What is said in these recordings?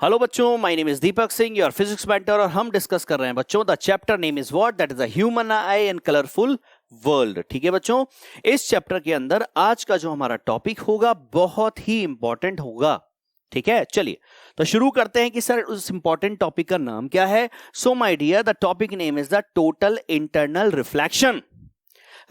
Hello बच्चों, my name is Deepak Singh, your physics mentor, और हम डिस्कस कर रहे हैं बच्चों the chapter name is what, that is a human I and colourful world. ठीक है बच्चों, इस चैप्टर के अंदर आज का जो हमारा टॉपिक होगा बहुत ही इंपॉर्टेंट होगा। ठीक है, चलिए तो शुरू करते हैं कि सर उस इंपॉर्टेंट टॉपिक का नाम क्या है। So my dear, the topic name is the total internal reflection.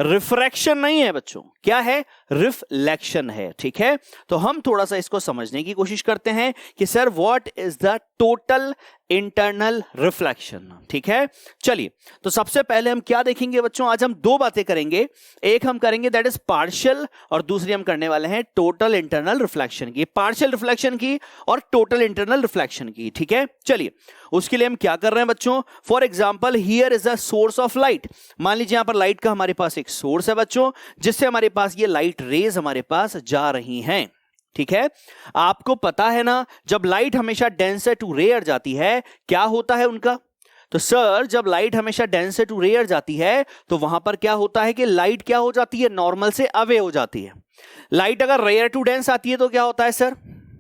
Refraction नहीं है बच्चों, क्या है? रिफ्लेक्शन है। ठीक है, तो हम थोड़ा सा इसको समझने की कोशिश करते हैं कि sir what is the total internal reflection. ठीक है, चलिए तो सबसे पहले हम क्या देखेंगे बच्चों, आज हम दो बातें करेंगे। एक हम करेंगे दैट इज पार्शियल, और दूसरी हम करने वाले हैं टोटल इंटरनल रिफ्लेक्शन की, पार्शियल रिफ्लेक्शन की और टोटल इंटरनल रिफ्लेक्शन की। ठीक है, चलिए उसके लिए हम क्या कर रहे हैं बच्चों। For example, here is a source of light. मान लीजिए यहां पर लाइट का हमारे पास एक सोर्स है बच्चों, जिससे हमारे पास ये लाइट रेज हमारे पास जा रही हैं। ठीक है, आपको पता है ना, जब लाइट हमेशा डेंसर टू रेयर जाती है क्या होता है उनका। तो सर जब लाइट हमेशा डेंसर टू रेयर जाती है तो वहां पर क्या होता है कि लाइट क्या हो जाती है, नॉर्मल से अवे हो जाती है। लाइट अगर रेयर टू डेंस आती है तो क्या होता है सर,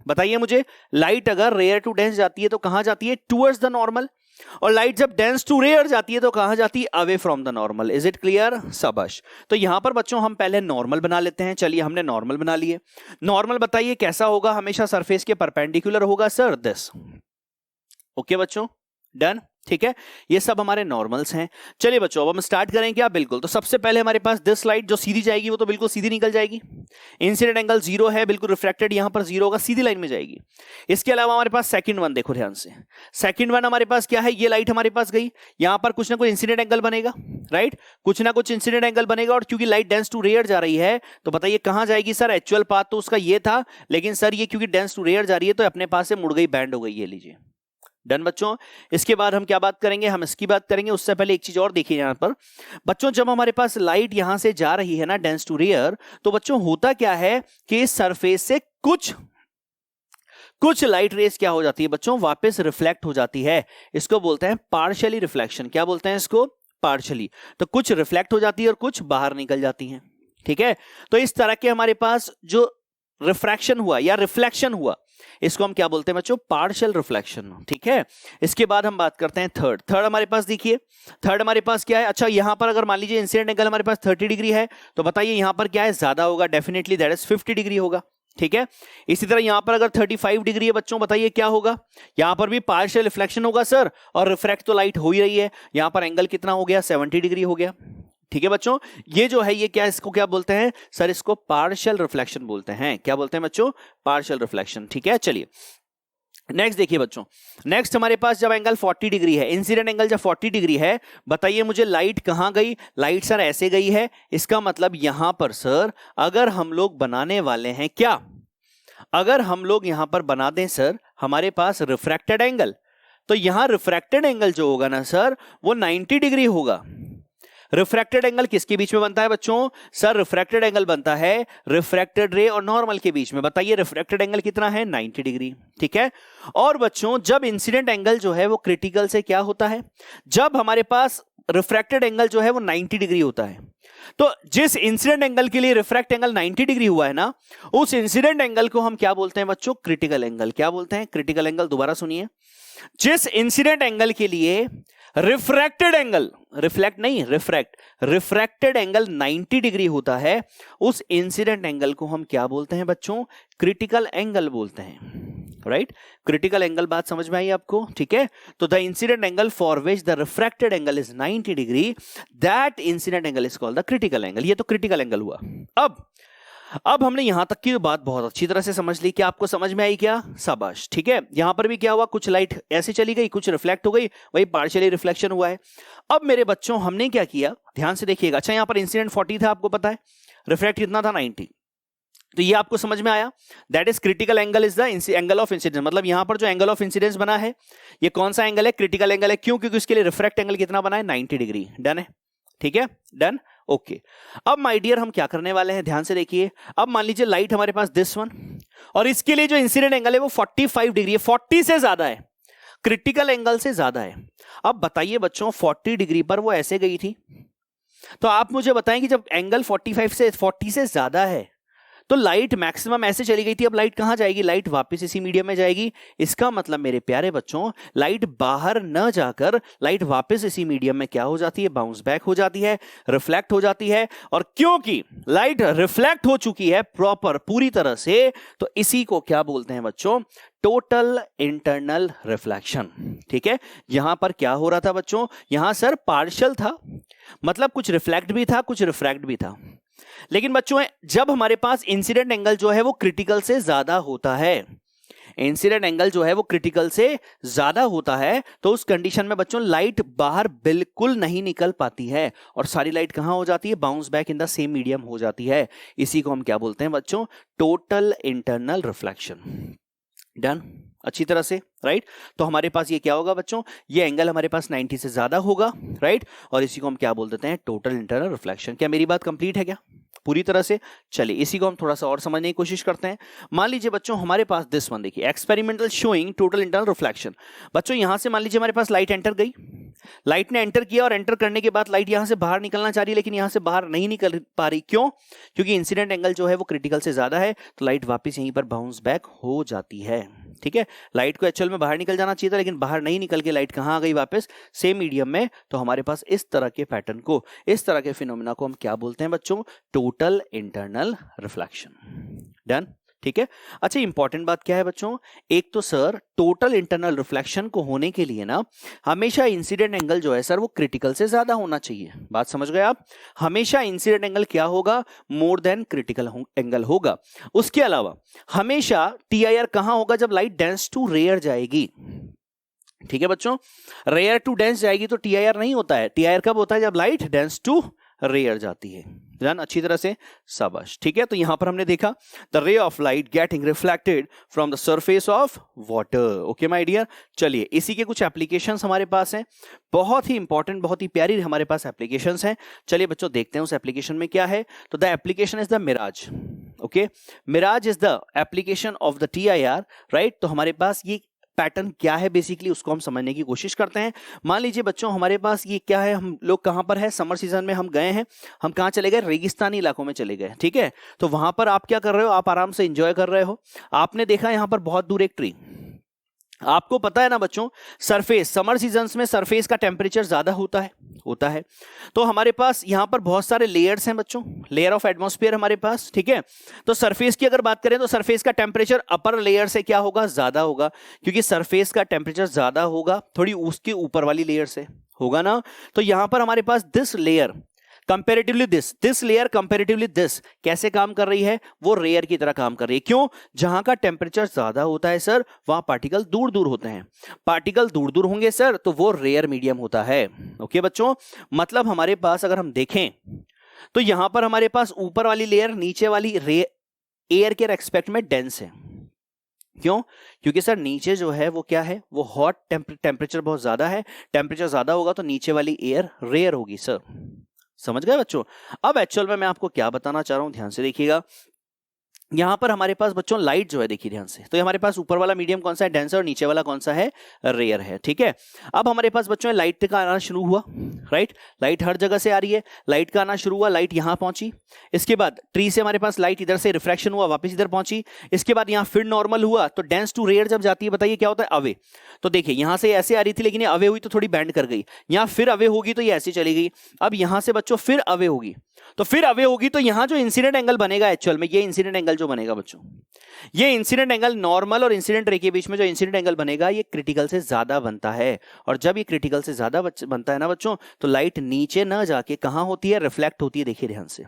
बताइए मुझे। लाइट अगर रेयर टू डेंस जाती है तो कहां जाती है, टुवर्ड्स द नॉर्मल। और लाइट जब डेंस टू रेयर जाती है तो कहां जाती है, away from the normal. Is it clear? शाबाश। तो यहां पर बच्चों हम पहले नॉर्मल बना लेते हैं। चलिए हमने नॉर्मल बना लिए। नॉर्मल बताइए कैसा होगा, हमेशा सरफेस के परपेंडिकुलर होगा सर, दिस। ओके बच्चों, डन। ठीक है, ये सब हमारे नॉर्मल्स हैं। चलिए बच्चों अब हम स्टार्ट करें क्या। बिल्कुल, तो सबसे पहले हमारे पास दिस लाइट जो सीधी जाएगी वो तो बिल्कुल सीधी निकल जाएगी। इंसिडेंट एंगल 0 है, बिल्कुल रिफ्रैक्टेड यहां पर 0 होगा, सीधी लाइन में जाएगी। इसके अलावा हमारे पास सेकंड वन देखो ध्यान से। सेकंड वन हमारे पास क्या है, ये लाइट हमारे पास गई, यहां पर कुछ ना कुछ इंसिडेंट एंगल बनेगा, राइट, कुछ ना कुछ इंसिडेंट एंगल बनेगा। और क्योंकि लाइट डेंस टू रेयर जा रही है तो बताइए कहां जाएगी सर। एक्चुअल पाथ तो उसका ये था, लेकिन सर ये क्योंकि डेंस टू रेयर जा रही है तो अपने पास से मुड़ गई, बैंड हो गई। ये लीजिए, डन बच्चों। इसके बाद हम क्या बात करेंगे, हम इसकी बात करेंगे। उससे पहले एक चीज और देखिए यहां पर बच्चों, जब हमारे पास लाइट यहां से जा रही है ना डेंस टू रेयर, तो बच्चों होता क्या है कि इस सरफेस से कुछ लाइट रेस क्या हो जाती है बच्चों, वापस रिफ्लेक्ट हो जाती है। इसको बोलते हैं पार्शियली रिफ्लेक्शन। क्या बोलते हैं इसको, पार्शियली। तो कुछ रिफ्लेक्ट हो जाती है और कुछ बाहर निकल जाती हैं। ठीक है, तो इस तरह के हमारे पास जो रिफ्रैक्शन हुआ या रिफ्लेक्शन हुआ, इसको हम क्या बोलते हैं बच्चों, पार्शियल रिफ्लेक्शन। ठीक है, इसके बाद हम बात करते हैं थर्ड हमारे पास देखिए, थर्ड हमारे पास क्या है। अच्छा, यहां पर अगर मान लीजिए इंसिडेंट एंगल हमारे पास 30 डिग्री है, तो बताइए यहां पर क्या है, ज्यादा होगा, डेफिनेटली दैट इज 50 डिग्री होगा। ठीक है, इसी तरह यहां पर अगर 35 डिग्री है बच्चों, बताइए क्या होगा, यहां पर भी पार्शियल रिफ्लेक्शन होगा सर, और रिफ्रैक्ट तो लाइट हो ही रही है। यहां पर एंगल कितना हो गया, 70 डिग्री हो गया। ठीक है बच्चों, ये जो है ये क्या, इसको क्या बोलते हैं सर, इसको पार्शियल रिफ्लेक्शन बोलते हैं। क्या बोलते हैं बच्चों, पार्शियल रिफ्लेक्शन। ठीक है, चलिए नेक्स्ट देखिए बच्चों। नेक्स्ट हमारे पास जब एंगल 40 डिग्री है, इंसिडेंट एंगल जब 40 डिग्री है, बताइए मुझे लाइट कहां गई। लाइट सर ऐसे गई है, इसका मतलब यहां पर सर अगर हम लोग बनाने वाले हैं क्या, अगर हम लोग यहां पर बना दें सर हमारे पास रिफ्रैक्टेड एंगल, तो यहां रिफ्रैक्टेड एंगल जो होगा ना सर वो 90 डिग्री होगा। रिफ्रैक्टेड एंगल किसके बीच में बनता है बच्चों, सर रिफ्रैक्टेड एंगल बनता है रिफ्रैक्टेड रे और नॉर्मल के बीच में। बताइए रिफ्रैक्टेड एंगल कितना है, 90 डिग्री। ठीक है, और बच्चों जब इंसिडेंट एंगल जो है वो क्रिटिकल से क्या होता है, जब हमारे पास रिफ्रैक्टेड एंगल जो है वो 90 डिग्री होता है। तो जिस इंसिडेंट एंगल के लिए रिफ्रैक्ट एंगल 90 डिग्री हुआ है ना, उस इंसिडेंट एंगल को हम क्या बोलते हैं बच्चों, क्रिटिकल एंगल। क्या बोलते हैं, क्रिटिकल एंगल। दोबारा सुनिए, जिस इंसिडेंट एंगल के लिए रिफ्रैक्टेड एंगल, रिफ्लेक्ट नहीं रिफ्रैक्ट, रिफ्रैक्टेड एंगल 90 डिग्री होता है, उस इंसिडेंट एंगल को हम क्या बोलते हैं बच्चों, क्रिटिकल एंगल बोलते हैं। Right, critical angle. बात समझ में आई आपको? ठीक है, तो the incident angle for which the refracted angle is 90 degree, that incident angle is called the critical angle. ये तो क्रिटिकल एंगल हुआ। अब हमने यहां तक की बात बहुत अच्छी तरह से समझ ली। क्या आपको समझ में आई क्या? शाबाश। ठीक है, यहां पर भी क्या हुआ, कुछ लाइट ऐसे चली गई, कुछ रिफ्लेक्ट हो गई, वही पार्शियली रिफ्लेक्शन हुआ है। अब मेरे बच्चों हमने क्या किया, ध्यान से देखिएगा। अच्छा, यहां पर इंसिडेंट 40 था, आपको पता है, रिफ्लेक्ट कितना था, 90। तो ये आपको समझ में आया, that is critical angle is the angle of incidence. मतलब यहां पर जो एंगल ऑफ इंसिडेंस बना है ये कौन सा एंगल है, क्रिटिकल एंगल है। क्यों? क्योंकि उसके लिए रिफ्रैक्ट एंगल कितना बना है, 90 डिग्री। डन है? ठीक है, डन, ओके। अब माय डियर हम क्या करने वाले हैं, ध्यान से देखिए। अब मान लीजिए लाइट हमारे पास दिस वन, और इसके लिए जो इंसिडेंट एंगल है वो 45 डिग्री है, 40 से ज्यादा है, क्रिटिकल एंगल से ज्यादा है। अब बताइए बच्चों 40 डिग्री पर वो ऐसे गई थी, तो आप मुझे बताएं कि जब एंगल 45 से 40 से ज्यादा है तो लाइट मैक्सिमम ऐसे चली गई थी, अब लाइट कहां जाएगी, लाइट वापस इसी मीडियम में जाएगी। इसका मतलब मेरे प्यारे बच्चों लाइट बाहर न जाकर लाइट वापस इसी मीडियम में क्या हो जाती है, बाउंस बैक हो जाती है, रिफ्लेक्ट हो जाती है। और क्योंकि लाइट रिफ्लेक्ट हो चुकी है प्रॉपर पूरी तरह से, तो इसी को क्या बोलते हैं बच्चों, टोटल इंटरनल रिफ्लेक्शन। ठीक है, यहां पर क्या हो रहा था बच्चों, यहां सर पार्शियल था, मतलब कुछ रिफ्लेक्ट भी था कुछ रिफ्रैक्ट भी था। लेकिन बच्चों जब हमारे पास इंसिडेंट एंगल जो है वो क्रिटिकल से ज्यादा होता है, इंसिडेंट एंगल जो है वो क्रिटिकल से ज्यादा होता है, तो उस कंडीशन में बच्चों लाइट बाहर बिल्कुल नहीं निकल पाती है और सारी लाइट कहां हो जाती है, bounce back in the same medium हो जाती है। इसी को हम क्या बोलते हैं बच्चों, टोटल इंटरनल रिफ्लेक्शन। डन, अच्छी तरह से, राइट। तो हमारे पास ये क्या होगा बच्चों, ये एंगल हमारे पास 90 से ज्यादा होगा, राइट, और इसी को हम क्या बोल देते हैं, टोटल इंटरनल रिफ्लेक्शन। क्या मेरी बात कंप्लीट है क्या पूरी तरह से? चलिए इसी को हम थोड़ा सा और समझने की कोशिश करते हैं। मान लीजिए बच्चों हमारे पास दिस वन देखिए, experimental showing total internal reflection. बच्चों यहां से मान लीजिए हमारे पास लाइट एंटर गई, लाइट ने एंटर किया और एंटर करने के बाद लाइट यहां से बाहर निकलना चाह रही है, लेकिन यहां से बाहर नहीं निकल पा रही। क्यों? क्योंकि इंसिडेंट एंगल जो है वो क्रिटिकल से ज्यादा है, तो लाइट वापस यहीं पर बाउंस बैक हो जाती है। ठीक है, लाइट को एक्चुअल में बाहर निकल जाना चाहिए था, लेकिन बाहर नहीं निकल के लाइट कहां आ गई, वापस सेम मीडियम में। तो हमारे पास इस तरह के पैटर्न को, इस तरह के फिनोमेना को हम क्या बोलते हैं बच्चों, टोटल इंटरनल रिफ्लेक्शन। डन, ठीक है। अच्छा इंपॉर्टेंट बात क्या है बच्चों, एक तो सर टोटल इंटरनल रिफ्लेक्शन को होने के लिए ना हमेशा इंसिडेंट एंगल जो है सर वो क्रिटिकल से ज्यादा होना चाहिए। बात समझ गए आप? हमेशा इंसिडेंट एंगल क्या होगा, मोर देन क्रिटिकल एंगल होगा। उसके अलावा हमेशा टीआईआर कहां होगा, जब लाइट डेंस टू रेयर जाएगी। ठीक है बच्चों, रेयर टू डेंस जाएगी तो टीआईआर नहीं होता है। टीआईआर कब होता है, जब लाइट डेंस टू रेयर जाती है। ध्यान अच्छी तरह से, शाबाश। ठीक है, तो यहां पर हमने देखा the ray of light getting reflected from the surface of water. Okay my dear, चलिए इसी के कुछ एप्लीकेशंस हमारे पास हैं, बहुत ही इंपॉर्टेंट, बहुत ही प्यारी हमारे पास एप्लीकेशंस हैं। चलिए बच्चों देखते हैं उस एप्लीकेशन में क्या है। तो the application is the mirage. Okay, mirage is the application of the TIR, right. तो हमारे पास ये पैटर्न क्या है बेसिकली उसको हम समझने की कोशिश करते हैं। मान लीजिए बच्चों हमारे पास ये क्या है, हम लोग कहां पर है, समर सीजन में हम गए हैं, हम कहां चले गए, रेगिस्तानी इलाकों में चले गए। ठीक है, तो वहां पर आप क्या कर रहे हो, आप आराम से एंजॉय कर रहे हो। आपने देखा यहां पर बहुत दूर एक ट्री, आपको पता है ना बच्चों, सरफेस समर सीजन्स में सरफेस का टेम्परेचर ज्यादा होता है। तो हमारे पास यहां पर बहुत सारे लेयर्स हैं बच्चों, लेयर ऑफ एटमॉस्फेयर हमारे पास। ठीक है, तो सरफेस की अगर बात करें तो सरफेस का टेम्परेचर अपर लेयर से क्या होगा, ज्यादा होगा, क्योंकि सरफेस का टेम्परेचर ज्यादा होगा थोड़ी उसके ऊपर वाली लेयर से, होगा ना। तो यहां पर हमारे पास this layer comparatively this layer comparatively this कैसे काम कर रही है, वो रेयर की तरह काम कर रही है। क्यों? जहां का टेम्परेचर ज्यादा होता है सर वहां पार्टिकल दूर दूर होते हैं, पार्टिकल दूर दूर होंगे सर तो वो रेयर मीडियम होता है। ओके बच्चों, मतलब हमारे पास अगर हम देखें तो यहां पर हमारे पास ऊपर वाली लेयर नीचे वाली एयर के रेस्पेक्ट में डेंस है। क्यों? क्योंकि सर नीचे जो है वो क्या है, वो हॉट टेम्परेचर बहुत ज्यादा है, टेम्परेचर ज्यादा होगा तो नीचे वाली एयर रेयर होगी सर। समझ गए बच्चों? अब एक्चुअल में मैं आपको क्या बताना चाह रहा हूं, ध्यान से देखिएगा। यहां पर हमारे पास बच्चों लाइट जो है, देखिए ध्यान से, तो हमारे पास ऊपर वाला मीडियम कौन सा है, डेंसर, और नीचे वाला कौन सा है, रेयर है। ठीक है, अब हमारे पास बच्चों लाइट का आना शुरू हुआ, राइट, लाइट हर जगह से आ रही है, लाइट का आना शुरू हुआ, लाइट यहां पहुंची, इसके बाद ट्री से हमारे पास लाइट इधर से रिफ्रैक्शन हुआ, वापस इधर पहुंची, इसके बाद यहां फिर नॉर्मल हुआ, तो डेंस टू रेयर जब जाती है बताइए क्या होता है, अवे। तो देखिए यहां से ऐसे आ रही थी, लेकिन ये अवे हुई तो थोड़ी बैंड कर गई, यहां फिर अवे होगी तो ये ऐसी चली गई, अब यहां से बच्चों फिर अवे होगी, तो फिर अवे होगी, तो यहां जो इंसिडेंट एंगल बनेगा एक्चुअल में, ये इंसिडेंट एंगल जो बनेगा बच्चों, ये इंसिडेंट एंगल नॉर्मल और इंसिडेंट रे के बीच में जो इंसिडेंट एंगल बनेगा ये क्रिटिकल से ज्यादा बनता है। और जब ये क्रिटिकल से ज्यादा बनता है ना बच्चों, तो लाइट नीचे ना जाके कहां होती है, रिफ्लेक्ट होती है। देखिए ध्यान से,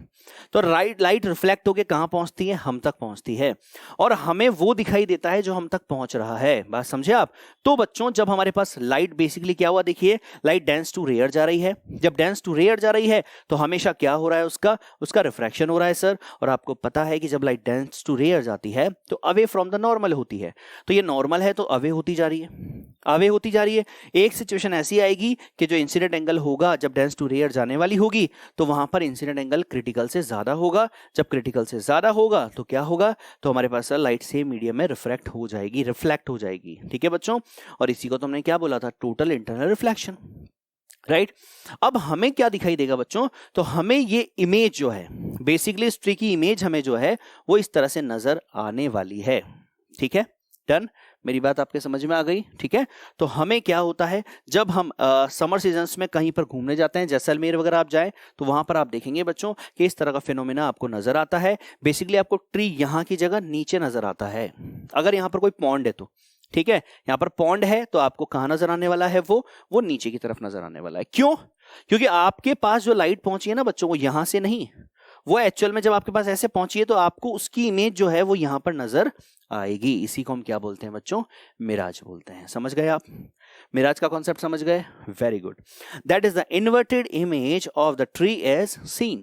तो लाइट रिफ्लेक्ट होके कहां पहुंचती है, हम तक पहुंचती है, और हमें वो दिखाई देता है जो हम तक पहुंच रहा है। बात समझे आप? तो बच्चों जब हमारे पास लाइट बेसिकली क्या हुआ, देखिए लाइट डेंस टू रेयर जा रही है, जब डेंस टू रेयर जा रही है तो हमेशा क्या हो रहा है, उसका रिफ्रैक्शन हो रहा है सर। और आपको पता है कि जब लाइट डेंस टू रेयर जाती है तो अवे फ्रॉम द नॉर्मल होती है, तो ये नॉर्मल है तो अवे होती जा रही है, अवे होती जा रही है। एक सिचुएशन ऐसी आएगी कि जो इंसिडेंट एंगल होगा जब डेंस टू रेयर जाने वाली होगी, तो वहां पर इंसिडेंट एंगल क्रिटिकल से ज्यादा होगा, जब क्रिटिकल से ज्यादा होगा तो क्या होगा, तो हमारे पास लाइट सेम मीडियम में रिफ्लेक्ट हो जाएगी। ठीक है बच्चों, और इसी को तुमने क्या बोला था, टोटल इंटरनल रिफ्लेक्शन। राइट अब हमें क्या दिखाई देगा बच्चों, तो हमें ये इमेज जो है, बेसिकली इस ट्री की इमेज हमें जो है वो इस तरह से नजर आने वाली है। ठीक है, डन, मेरी बात आपके समझ में आ गई। ठीक है, तो हमें क्या होता है जब हम समर सीजन्स में कहीं पर घूमने जाते हैं, जैसलमेर वगैरह आप जाएं, तो वहां पर आप देखेंगे बच्चों कि इस तरह का फिनोमेना आपको नजर आता है। बेसिकली आपको ट्री यहाँ की जगह नीचे नजर आता है। अगर यहाँ पर कोई पॉन्ड है तो, ठीक है, यहाँ पर पॉन्ड है तो आपको कहाँ नजर आने वाला है, वो नीचे की तरफ नजर आने वाला है। क्यों? क्योंकि आपके पास जो लाइट पहुंची है ना बच्चों, वो यहां से नहीं, वो एक्चुअल में जब आपके पास ऐसे पहुंची है तो आपको उसकी इमेज जो है वो यहां पर नजर आएगी। इसी को हम क्या बोलते हैं बच्चों, मिराज बोलते हैं। समझ गए आप? मिराज का कॉन्सेप्ट समझ गए? Very good. That is the inverted image of the tree as seen.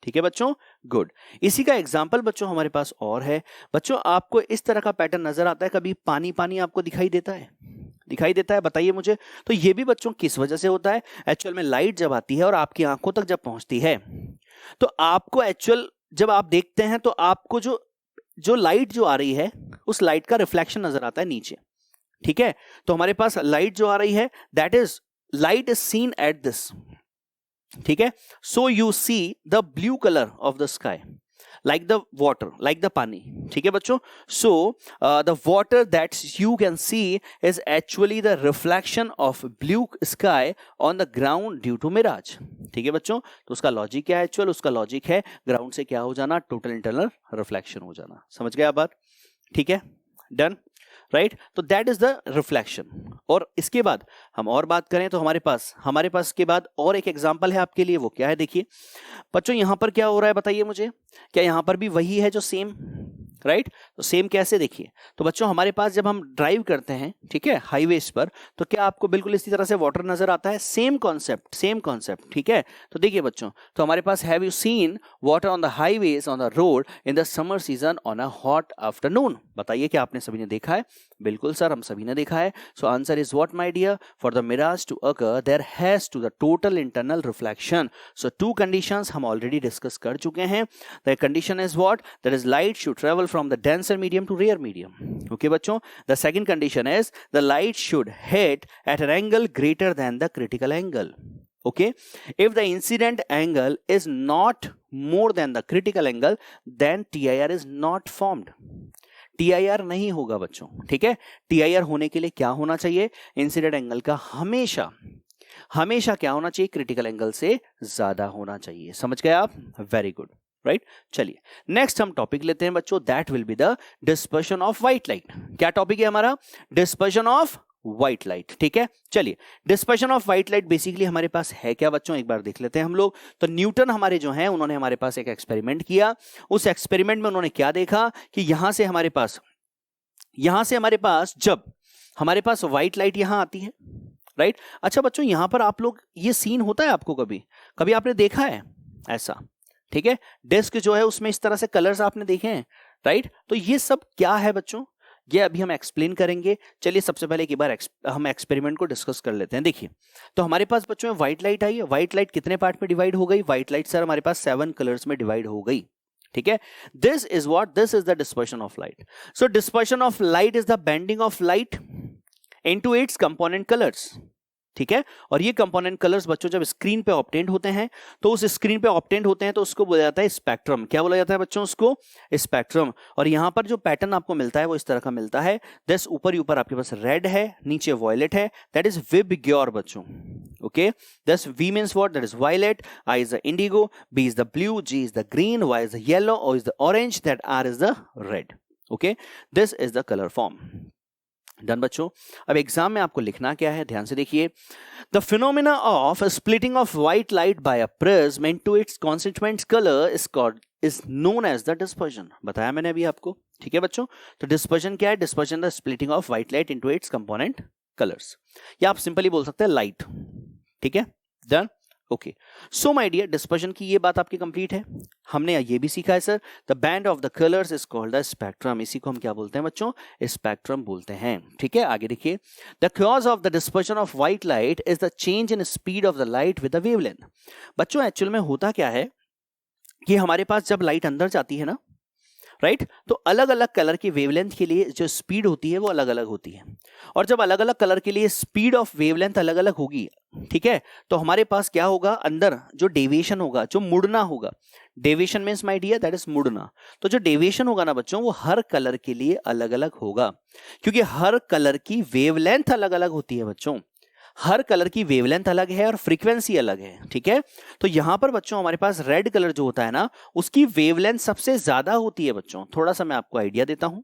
ठीक है बच्चों, गुड। इसी का एग्जाम्पल बच्चों हमारे पास और है। बच्चों आपको इस तरह का पैटर्न नजर आता है, कभी पानी पानी आपको दिखाई देता है? दिखाई देता है, बताइए मुझे। तो ये भी बच्चों किस वजह से होता है? एक्चुअल में लाइट जब आती है और आपकी आंखों तक जब पहुंचती है, तो आपको एक्चुअल जब आप देखते हैं तो आपको जो लाइट जो आ रही है उस लाइट का रिफ्लेक्शन नजर आता है नीचे। ठीक है, तो हमारे पास लाइट जो आ रही है, that is light is seen at this. ठीक है, so you see the blue colour of the sky like the water, like the पानी। ठीक है बच्चों, so the water that you can see is actually the reflection of blue sky on the ground due to mirage। ठीक है बच्चों, तो उसका logic क्या है? एक्चुअल उसका लॉजिक है ग्राउंड से क्या हो जाना, टोटल इंटरनल रिफ्लेक्शन हो जाना। समझ गए आप बात? ठीक है, डन, राइट। तो दैट इज द रिफ्लेक्शन। और इसके बाद हम और बात करें तो हमारे पास के बाद और एक एग्जांपल है आपके लिए। वो क्या है? देखिए बच्चों, यहां पर क्या हो रहा है बताइए मुझे, क्या यहां पर भी वही है जो सेम, राइट? तो सेम कैसे? देखिए, तो बच्चों हमारे पास जब हम ड्राइव करते हैं, ठीक है, हाईवेज पर, तो क्या आपको बिल्कुल इसी तरह से वाटर नजर आता है? Same concept. ठीक है, तो देखिए बच्चों, तो हमारे पास have you seen water on the highways on the road in the summer season on a hot afternoon? बताइए क्या आपने सभी ने देखा है? बिल्कुल सर, हम सभी ने देखा है। So answer is what my dear? For the mirage to occur there has to the total internal reflection. So two conditions हम ऑलरेडी डिस्कस कर चुके हैं। The condition is what? That is light should travel from the denser medium to rare medium. Okay बच्चों, the second condition is the light should hit at an angle greater than the critical angle. Okay, if the incident angle is not more than the critical angle, then TIR is not formed. TIR नहीं होगा बच्चों। ठीक है, TIR होने के लिए क्या होना चाहिए? इंसिडेंट एंगल का हमेशा क्या होना चाहिए? क्रिटिकल एंगल से ज्यादा होना चाहिए। समझ गए आप? Very good, right. चलिए नेक्स्ट हम टॉपिक लेते हैं बच्चों, that will be the dispersion of white light. क्या टॉपिक है हमारा? Dispersion of white light. ठीक है, चलिए dispersion of white light basically हमारे पास है क्या बच्चों, एक बार देख लेते हैं हम लोग। तो न्यूटन हमारे जो हैं, उन्होंने हमारे पास एक एक्सपेरिमेंट किया। उस एक्सपेरिमेंट में उन्होंने क्या देखा कि यहां से हमारे पास जब हमारे पास व्हाइट लाइट यहां आती है, राइट। अच्छा बच्चों, यहां पर आप लोग, ये सीन होता है आपको कभी आपने देखा है ऐसा? ठीक है, डिस्क जो है उसमें इस तरह से कलर्स आपने देखे हैं, राइट। तो ये सब क्या है बच्चों, ये अभी हम एक्सप्लेन करेंगे। चलिए सबसे पहले एक बार हम एक्सपेरिमेंट को डिस्कस कर लेते हैं। देखिए, तो हमारे पास बच्चों में व्हाइट लाइट आई है। व्हाइट लाइट कितने पार्ट में डिवाइड हो गई? व्हाइट लाइट सर हमारे पास 7 कलर्स में डिवाइड हो गई। ठीक है, this is the dispersion of light. So dispersion of light is the bending of light into its component colours. ठीक है, और ये कंपोनेंट कलर्स बच्चों जब स्क्रीन पे ऑब्टेन्ड होते हैं, तो उस स्क्रीन पे ऑब्टेन्ड होते हैं तो उसको बोला जाता है स्पेक्ट्रम। क्या बोला जाता है बच्चों? उसको स्पेक्ट्रम। और यहां पर जो पैटर्न आपको मिलता है वो इस तरह का मिलता है। दस ऊपर आपके पास रेड है, नीचे वॉयलेट है, दैट इज विबग्योर बच्चों। Okay, thus V means what? That is violet, I is the indigo, B is the blue, G is the green, Y is the yellow, O is the orange, that R is the red. Okay, this is the colour form. Done बच्चों, अब exam में आपको लिखना क्या है, ध्यान से देखिए। The phenomena of splitting of white light by a prism into its constituent colour is known as the dispersion. बताया मैंने अभी आपको। ठीक है बच्चों, तो डिस्पर्शन क्या है? Dispersion the splitting of white light into its component colours, या आप सिंपली बोल सकते हैं लाइट। ठीक है, done. Okay, so my dear, dispersion की ये बात आपकी कंप्लीट है। हमने ये भी सीखा है sir, the band of the colours is called the spectrum. इसी को हम क्या बोलते हैं बच्चों? स्पेक्ट्रम बोलते हैं। ठीक है, आगे देखिए। The cause of the dispersion of white light is the change in speed of the light with the wavelength. बच्चों एक्चुअल में होता क्या है कि हमारे पास जब लाइट अंदर जाती है ना, राइट। तो अलग अलग कलर की वेवलेंथ के लिए जो स्पीड होती है वो अलग अलग होती है, और जब अलग अलग कलर के लिए स्पीड ऑफ वेवलेंथ अलग अलग होगी, ठीक है, तो हमारे पास क्या होगा, अंदर जो डेविएशन होगा, जो मुड़ना होगा, deviation means my dear that is मुड़ना, तो जो डेविएशन होगा ना बच्चों वो हर कलर के लिए अलग अलग होगा, क्योंकि हर कलर की वेवलेंथ अलग अलग होती है बच्चों, हर कलर की वेवलेंथ अलग है और फ्रीक्वेंसी अलग है, ठीक है। तो यहां पर बच्चों हमारे पास रेड कलर जो होता है ना उसकी वेवलेंथ सबसे ज्यादा होती है बच्चों। थोड़ा सा मैं आपको आइडिया देता हूं,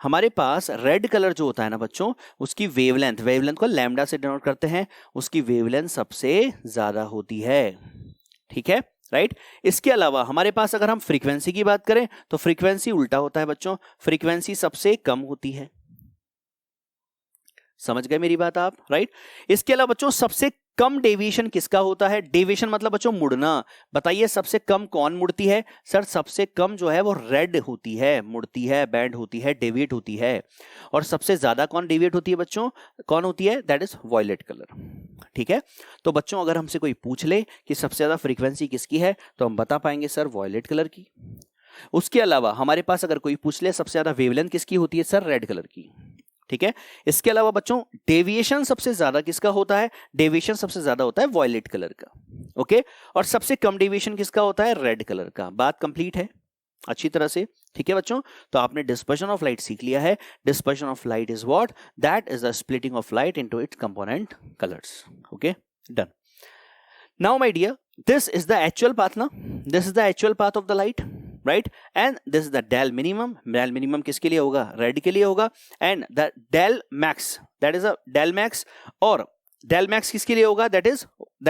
हमारे पास रेड कलर जो होता है ना बच्चों उसकी वेवलेंथ, वेवलेंथ को लैम्डा से डिनोट करते हैं, उसकी वेवलेंथ सबसे ज्यादा होती है, ठीक है, राइट। इसके अलावा हमारे पास अगर हम फ्रीक्वेंसी की बात करें तो फ्रीक्वेंसी उल्टा होता है बच्चों, फ्रीक्वेंसी सबसे कम होती है, समझ गए मेरी बात आप, राइट। इसके अलावा बच्चों सबसे कम डेविएशन किसका होता है, डेविएशन मतलब बच्चों मुड़ना, बताइए सबसे कम कौन मुड़ती है, सर सबसे कम जो है वो रेड होती है, मुड़ती है, बैंड होती है, डेविएट होती है, और सबसे ज्यादा कौन डेविएट होती है बच्चों, कौन होती है, दैट इज वॉयलेट कलर, ठीक है। तो बच्चों अगर हमसे कोई पूछ ले कि सबसे ज्यादा फ्रीक्वेंसी किसकी है तो हम बता पाएंगे सर वॉयलेट कलर की। उसके अलावा हमारे पास अगर कोई पूछ ले सबसे ज्यादा वेवलेंथ किसकी होती है, सर रेड कलर की, ठीक है। इसके अलावा बच्चों डेविएशन सबसे ज्यादा किसका होता है, डेविएशन सबसे ज्यादा होता है वॉयलेट कलर का, ओके, और सबसे कम डेविएशन किसका होता है, रेड कलर का। बात कंप्लीट है अच्छी तरह से, ठीक है बच्चों। तो आपने डिस्पर्शन ऑफ लाइट सीख लिया है, dispersion of light is what, that is the splitting of light into its component colours, okay, done. Now my dear this is the actual path ना, this is the actual path of the light, right, and this is the del minimum, del minimum किसके लिए होगा, red के लिए होगा, and the del max that is a del max, और del max किसके लिए होगा, दैट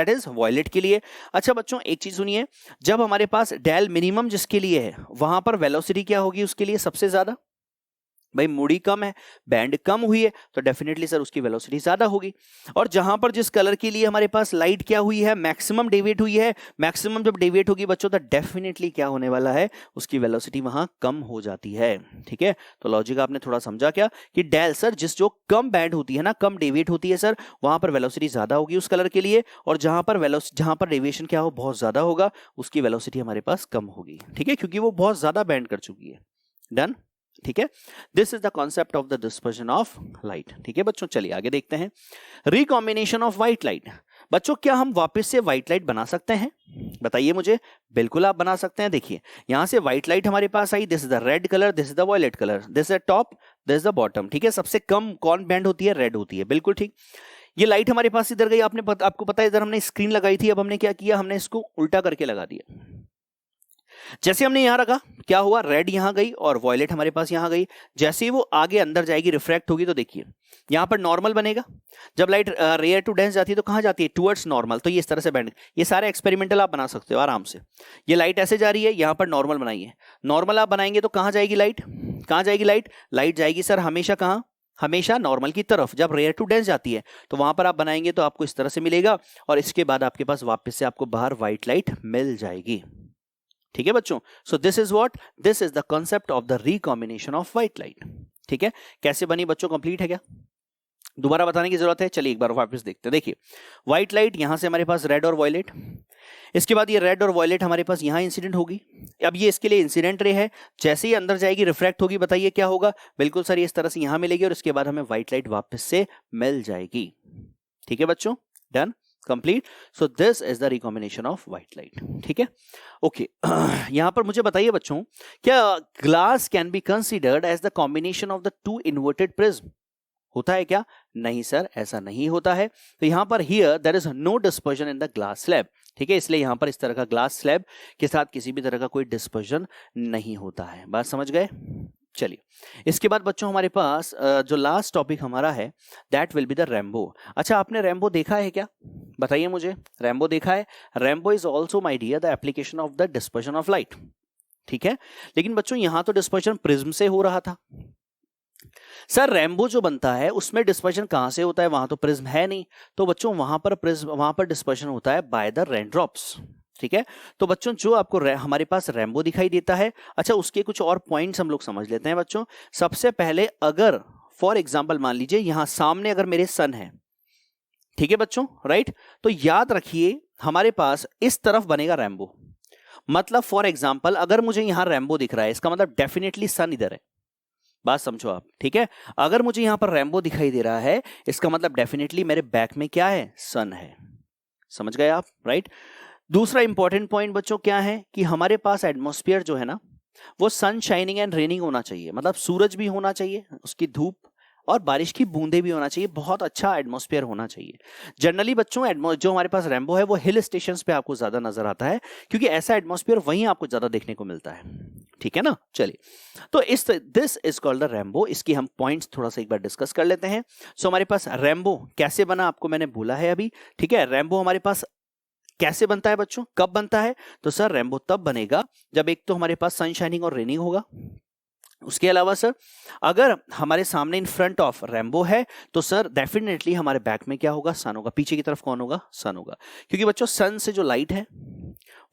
इज वॉयलेट के लिए। अच्छा बच्चों एक चीज सुनिए, जब हमारे पास डेल मिनिमम जिसके लिए है वहां पर वेलोसिटी क्या होगी उसके लिए सबसे ज्यादा, भाई मुड़ी कम है, बैंड कम हुई है, तो डेफिनेटली सर उसकी वेलोसिटी ज्यादा होगी। और जहां पर जिस कलर के लिए हमारे पास लाइट क्या हुई है, मैक्सिमम डेविएट हुई है, मैक्सिमम जब डेविएट होगी बच्चों तो डेफिनेटली क्या होने वाला है, उसकी वेलोसिटी वहां कम हो जाती है, ठीक है। तो लॉजिक आपने थोड़ा समझा क्या कि डेल सर जिस जो कम बैंड होती है ना, कम डेविएट होती है सर, वहां पर वेलोसिटी ज्यादा होगी उस कलर के लिए, और जहां पर डेविएशन क्या हो बहुत ज्यादा होगा उसकी वेलोसिटी हमारे पास कम होगी, ठीक है, क्योंकि वो बहुत ज्यादा बैंड कर चुकी है। डन, ठीक है। This is the concept of the dispersion of light, ठीक है बच्चों। चलिए आगे देखते हैं, रिकॉम्बिनेशन ऑफ व्हाइट लाइट। बच्चों क्या हम वापस से व्हाइट लाइट बना सकते हैं, बताइए मुझे। बिल्कुल आप बना सकते हैं, देखिए यहां से व्हाइट लाइट हमारे पास आई, this is the red colour, this is the violet colour, this is the top, this is the bottom, ठीक है। सबसे कम कौन बैंड होती है, रेड होती है, बिल्कुल ठीक। ये लाइट हमारे पास इधर गई, आपको पता है इधर हमने स्क्रीन लगाई थी, अब हमने क्या किया, हमने इसको उल्टा करके लगा दिया। जैसे हमने यहां रखा क्या हुआ, रेड यहां गई और वॉयलेट हमारे पास यहां गई, जैसे ही वो आगे अंदर जाएगी रिफ्रैक्ट होगी तो देखिए यहां पर नॉर्मल बनेगा, जब लाइट रेयर टू डेंस जाती है तो कहां जाती है, टुवर्ड्स नॉर्मल, तो ये इस तरह से बैंड, ये सारे एक्सपेरिमेंटल आप बना सकते हो आराम से। ये लाइट ऐसे जा रही है, यहां पर नॉर्मल बनाइए, नॉर्मल आप बनाएंगे तो कहां जाएगी लाइट, कहां जाएगी लाइट, लाइट जाएगी सर हमेशा कहां, हमेशा नॉर्मल की तरफ। जब रेयर टू डेंस जाती है तो वहां पर आप बनाएंगे तो आपको इस तरह से मिलेगा, और इसके बाद आपके पास वापस से आपको बाहर व्हाइट लाइट मिल जाएगी, ठीक है बच्चों। सो this is what, this is the concept of the recombination of white light, ठीक है। कैसे बनी बच्चों, कंप्लीट है क्या, दोबारा बताने की जरूरत है, चलिए एक बार वापस देखते हैं। देखिए व्हाइट लाइट यहां से हमारे पास रेड और वॉयलेट, इसके बाद ये रेड और वॉयलेट हमारे पास यहां इंसिडेंट होगी, अब ये इसके लिए इंसिडेंट रे है, जैसे ही अंदर जाएगी रिफ्रैक्ट होगी, बताइए क्या होगा, बिल्कुल सर इस तरह से यहां मिलेगी और इसके बाद हमें व्हाइट लाइट वापस से मिल जाएगी, ठीक है बच्चों, done, complete. So this is the recombination of white light, ठीक है, ओके। यहां पर मुझे बताइए बच्चों, क्या glass can be considered as the combination of the two inverted prism, होता है क्या, नहीं सर ऐसा नहीं होता है। तो यहां पर here there is no dispersion in the glass slab, ठीक है, इसलिए यहां पर इस तरह का ग्लास स्लैब के साथ किसी भी तरह का कोई डिस्पर्जन नहीं होता है, बात समझ गए। चलिए इसके बाद बच्चों हमारे पास जो लास्ट टॉपिक हमारा है that will be the Rambo. अच्छा आपने रैम्बो देखा है क्या, बताइए मुझे, रैम्बो देखा है, rainbow is also my dear the application of the dispersion of light, ठीक है। लेकिन बच्चों यहां तो डिस्पर्जन प्रिज्म से हो रहा था, सर रैम्बो जो बनता है उसमें डिस्पर्शन कहां से होता है, वहां तो प्रिज्म है नहीं, तो बच्चों वहां पर डिस्पर्शन होता है बाय द रेनड्रॉप्स, ठीक है। तो बच्चों जो आपको हमारे पास रैम्बो दिखाई देता है, अच्छा उसके कुछ और पॉइंट्स हम लोग समझ लेते हैं बच्चों। सबसे पहले अगर फॉर एग्जांपल मान लीजिए यहां सामने अगर मेरे सन है, ठीक है बच्चों, राइट, तो याद रखिए हमारे पास इस तरफ बनेगा रैम्बो, मतलब फॉर एग्जाम्पल अगर मुझे यहां रेनबो दिख रहा है, इसका मतलब डेफिनेटली सन इधर है। बात समझो आप, ठीक है। अगर मुझे यहां पर रेनबो दिखाई दे रहा है, इसका मतलब डेफिनेटली मेरे बैक में क्या है, सन है। समझ गए आप, राइट। दूसरा इंपॉर्टेंट पॉइंट बच्चों क्या है कि हमारे पास एटमॉस्फेयर जो है ना, वो सन शाइनिंग एंड रेनिंग होना चाहिए, मतलब सूरज भी होना चाहिए, उसकी धूप और बारिश की बूंदे भी होना चाहिए, बहुत अच्छा एटमॉस्फेयर होना चाहिए। जनरली बच्चों जो हमारे पास रेनबो है वो हिल स्टेशंस पे आपको ज्यादा नजर आता है, क्योंकि ऐसा एटमॉस्फेयर वहीं आपको ज्यादा देखने को मिलता है, ठीक है ना। चलिए, तो this is called the rainbow. इसकी हम पॉइंट्स थोड़ा सा एक बार डिस्कस कर लेते हैं। सो हमारे पास रेनबो कैसे बना, आपको मैंने बोला है अभी, ठीक है। रेनबो हमारे पास कैसे बनता है बच्चों, कब बनता है, तो सर रेनबो तब बनेगा जब एक तो हमारे पास सनशाइनिंग और रेनिंग होगा। उसके अलावा सर अगर हमारे सामने इन फ्रंट ऑफ रेनबो है, तो सर डेफिनेटली हमारे बैक में क्या होगा, सन होगा। पीछे की तरफ कौन होगा, सन होगा, क्योंकि बच्चों सन से जो लाइट है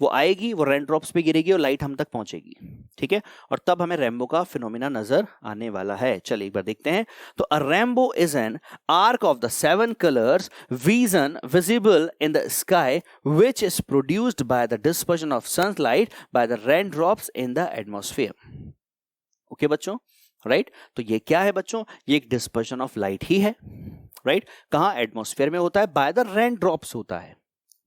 वो आएगी, वो रेन ड्रॉप्स पे गिरेगी और लाइट हम तक पहुंचेगी, ठीक है। और तब हमें रेनबो का फिनोमिना नजर आने वाला है। चलिए एक बार देखते हैं। तो अ rainbow is an arc of the 7 colours visible in the sky which is produced by the dispersion of sunlight by the rain drops in the atmosphere. Okay बच्चों, राइट। तो ये क्या है बच्चों, ये एक डिस्पर्शन ऑफ लाइट ही है, right. कहां, एटमॉस्फेयर में होता है, बाय द रेन ड्रॉप्स होता है,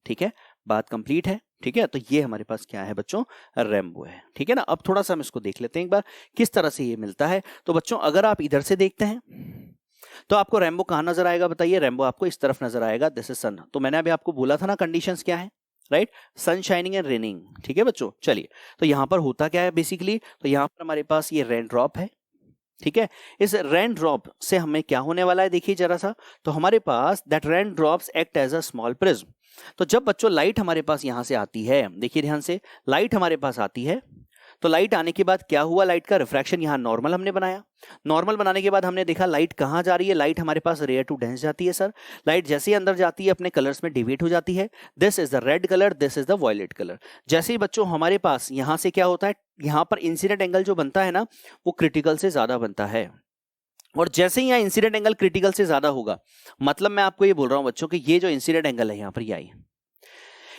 ठीक है। बात कंप्लीट है, ठीक है। तो ये हमारे पास क्या है बच्चों, रेनबो है, ठीक है ना। अब थोड़ा सा हम इसको देख लेते हैं एक बार किस तरह से ये मिलता है। तो बच्चों अगर आप इधर से देखते हैं तो आपको रेनबो कहां नजर आएगा, बताइए। रेनबो आपको इस तरफ नजर आएगा, दिस इज सन। तो मैंने अभी आपको बोला था ना कंडीशंस क्या है, right, sun shining and raining, ठीक है बच्चों। चलिए, तो यहां पर होता क्या है बेसिकली, तो यहां पर हमारे पास ये रेन ड्रॉप है, ठीक है। इस रेन ड्रॉप से हमें क्या होने वाला है, देखिए जरा सा। तो हमारे पास that rain drops act as a small prism. तो जब बच्चों लाइट हमारे पास यहां से आती है, देखिए ध्यान से, लाइट हमारे पास आती है, तो लाइट आने के बाद क्या हुआ, लाइट का रिफ्रैक्शन यहां नॉर्मल हमने बनाया। नॉर्मल बनाने के बाद हमने देखा लाइट कहां जा रही है, लाइट हमारे पास रेयर टू डेंस जाती है सर। लाइट जैसे ही अंदर जाती है अपने कलर्स में डिवेट हो जाती है। This is the red colour, this is the violet colour. जैसे ही बच्चों हमारे पास यहां से क्या होता है, यहां पर इंसिडेंट एंगल जो बनता है ना, वो क्रिटिकल से ज्यादा बनता है। और जैसे ही यहाँ इंसिडेंट एंगल क्रिटिकल से ज्यादा होगा, मतलब मैं आपको ये बोल रहा हूं बच्चों कि ये जो इंसिडेंट एंगल है यहां पर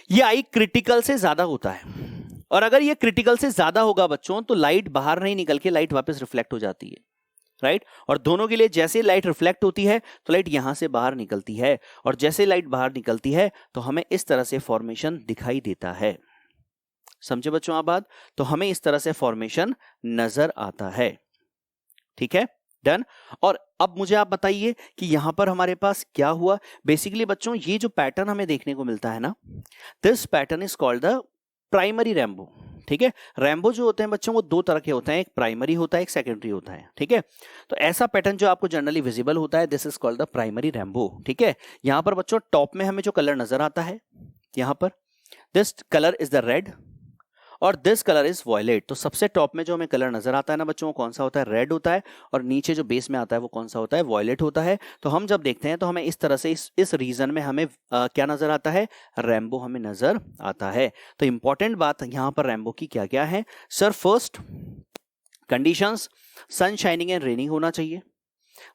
ये आई क्रिटिकल से ज्यादा होता है। और अगर ये क्रिटिकल से ज्यादा होगा बच्चों, तो लाइट बाहर नहीं निकल के लाइट वापस रिफ्लेक्ट हो जाती है, राइट। और दोनों के लिए जैसे लाइट रिफ्लेक्ट होती है तो लाइट यहां से बाहर निकलती है, और जैसे लाइट बाहर निकलती है तो हमें इस तरह से फॉर्मेशन दिखाई देता है। समझे बच्चों आप बात, तो हमें इस तरह से फॉर्मेशन नजर आता है, ठीक है, डन। और अब मुझे आप बताइए कि यहां पर हमारे पास क्या हुआ। बेसिकली बच्चों ये जो पैटर्न हमें देखने को मिलता है ना, this pattern is called the primary rainbow, ठीक है। रेनबो जो होते हैं बच्चों वो दो तरह के होते हैं, एक प्राइमरी होता है, एक सेकेंडरी होता है, ठीक है। तो ऐसा पैटर्न जो आपको जनरली विजिबल होता है, this is called the primary rainbow, ठीक है। यहां पर बच्चों टॉप में हमें जो कलर नजर आता है, यहां पर this colour is the red और दिस कलर इज वॉयलेट। तो सबसे टॉप में जो हमें कलर नजर आता है ना बच्चों, वो कौन सा होता है, रेड होता है। और नीचे जो बेस में आता है वो कौन सा होता है, वॉयलेट होता है। तो हम जब देखते हैं तो हमें इस तरह से इस रीजन में हमें क्या नजर आता है, रेनबो हमें नजर आता है। तो इंपॉर्टेंट बात यहाँ पर रेनबो की क्या क्या है sir, first conditions, sun shining and raining होना चाहिए।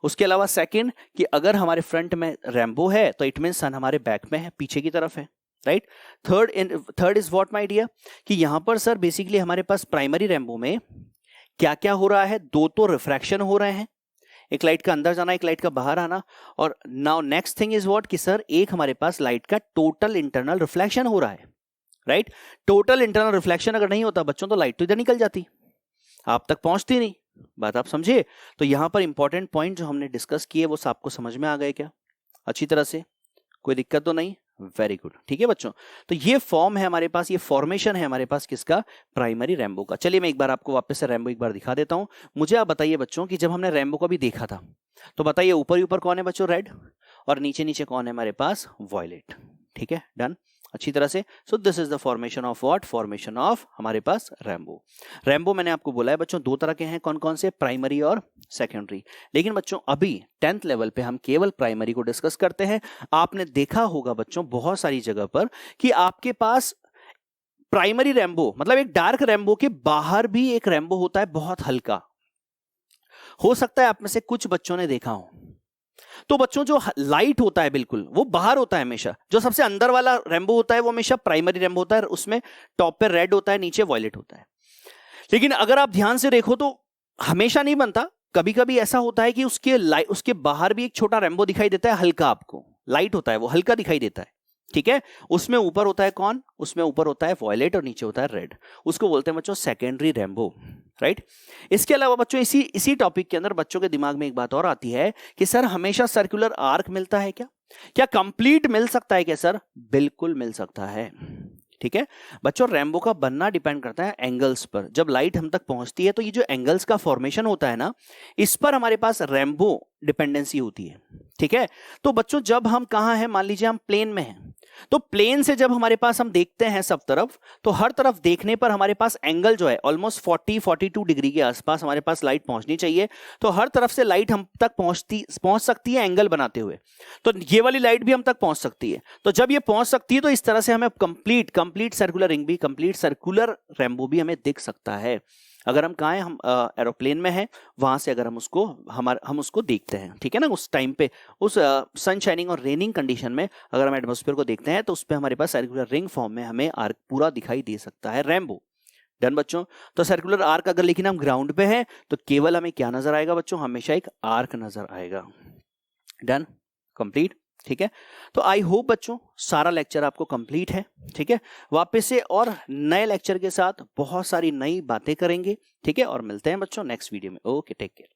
उसके अलावा सेकंड कि अगर हमारे फ्रंट में रेनबो है तो इट मीन सन हमारे बैक में है, पीछे की तरफ है, right. Third is what my dear, कि यहां पर सर बेसिकली हमारे पास प्राइमरी रेनबो में क्या क्या हो रहा है, दो तो रिफ्रैक्शन हो रहे हैं, एक लाइट का अंदर जाना, एक लाइट का बाहर आना। और now next thing is what कि सर एक हमारे पास लाइट का टोटल इंटरनल रिफ्लेक्शन हो रहा है, राइट। टोटल इंटरनल रिफ्लेक्शन अगर नहीं होता बच्चों तो लाइट तो इधर निकल जाती, आप तक पहुंचती नहीं। बात आप समझे। तो यहां पर इंपॉर्टेंट पॉइंट जो हमने डिस्कस किए वो आपको समझ में आ गए क्या, अच्छी तरह से, कोई दिक्कत तो नहीं, वेरी गुड, ठीक है बच्चों। तो ये फॉर्म है हमारे पास, ये फॉर्मेशन है हमारे पास किसका, प्राइमरी रेनबो का। चलिए मैं एक बार आपको वापस से रेनबो एक बार दिखा देता हूं। मुझे आप बताइए बच्चों कि जब हमने रेनबो को भी देखा था तो बताइए ऊपर ही ऊपर कौन है बच्चों, रेड, और नीचे नीचे कौन है हमारे पास, वॉयलेट, ठीक है, डन, अच्छी तरह से। सो this is the formation of what, formation of हमारे पास रेनबो। रेनबो मैंने आपको बोला है बच्चों दो तरह के हैं, कौन कौन से, प्राइमरी और सेकेंडरी। लेकिन बच्चों अभी 10th लेवल पे हम केवल प्राइमरी को डिस्कस करते हैं। आपने देखा होगा बच्चों बहुत सारी जगह पर कि आपके पास प्राइमरी रेनबो मतलब एक डार्क रेनबो के बाहर भी एक रेनबो होता है बहुत हल्का। हो सकता है आप में से कुछ बच्चों ने देखा हो, तो बच्चों जो लाइट होता है बिल्कुल वो बाहर होता है हमेशा, जो सबसे अंदर वाला रेनबो होता है वो हमेशा प्राइमरी रेनबो होता है, उसमें टॉप पे रेड होता है, नीचे वॉयलेट होता है। लेकिन अगर आप ध्यान से देखो तो हमेशा नहीं बनता, कभी कभी ऐसा होता है कि उसके बाहर भी एक छोटा रेनबो दिखाई देता है, हल्का, आपको लाइट होता है वो हल्का दिखाई देता है, ठीक है। उसमें ऊपर होता है कौन, उसमें ऊपर होता है वॉयलेट और नीचे होता है रेड, उसको बोलते हैं बच्चों सेकेंडरी रेनबो, राइट। इसके अलावा बच्चों इसी टॉपिक के अंदर बच्चों के दिमाग में एक बात और आती है कि सर हमेशा सर्कुलर आर्क मिलता है क्या कंप्लीट मिल सकता है क्या सर? बिल्कुल मिल सकता है, ठीक है बच्चों। रेनबो का बनना डिपेंड करता है एंगल्स पर। जब लाइट हम तक पहुंचती है तो ये जो एंगल्स का फॉर्मेशन होता है ना, इस पर हमारे पास रेनबो डिपेंडेंसी होती है, ठीक है। तो बच्चों जब हम कहां हैं, मान लीजिए हम प्लेन में हैं, तो प्लेन से जब हमारे पास हम देखते हैं सब तरफ, तो हर तरफ देखने पर हमारे पास एंगल जो है ऑलमोस्ट 40-42 डिग्री के आसपास हमारे पास लाइट पहुंचनी चाहिए। तो हर तरफ से लाइट हम तक पहुंच सकती है एंगल बनाते हुए, तो ये वाली लाइट भी हम तक पहुंच सकती है। तो जब ये पहुंच सकती है तो इस तरह से हमें कंप्लीट सर्कुलर रिंग भी, कंप्लीट सर्कुलर रेनबो भी हमें दिख सकता है। अगर हम कहाँ हैं, हम एरोप्लेन में हैं, वहां से अगर हम उसको देखते हैं, ठीक है ना, उस टाइम पे उस सन शाइनिंग और रेनिंग कंडीशन में अगर हम एटमॉस्फेयर को देखते हैं तो उस पर हमारे पास सर्कुलर रिंग फॉर्म में हमें आर्क पूरा दिखाई दे सकता है, रेनबो। डन बच्चों। तो सर्कुलर आर्क अगर लेकिन हम ग्राउंड पे हैं तो केवल हमें क्या नजर आएगा बच्चों, हमेशा एक आर्क नजर आएगा। डन, कंप्लीट, ठीक है। तो आई होप बच्चों सारा लेक्चर आपको कंप्लीट है, ठीक है। वापस से और नए लेक्चर के साथ बहुत सारी नई बातें करेंगे, ठीक है, और मिलते हैं बच्चों नेक्स्ट वीडियो में। Okay, take care.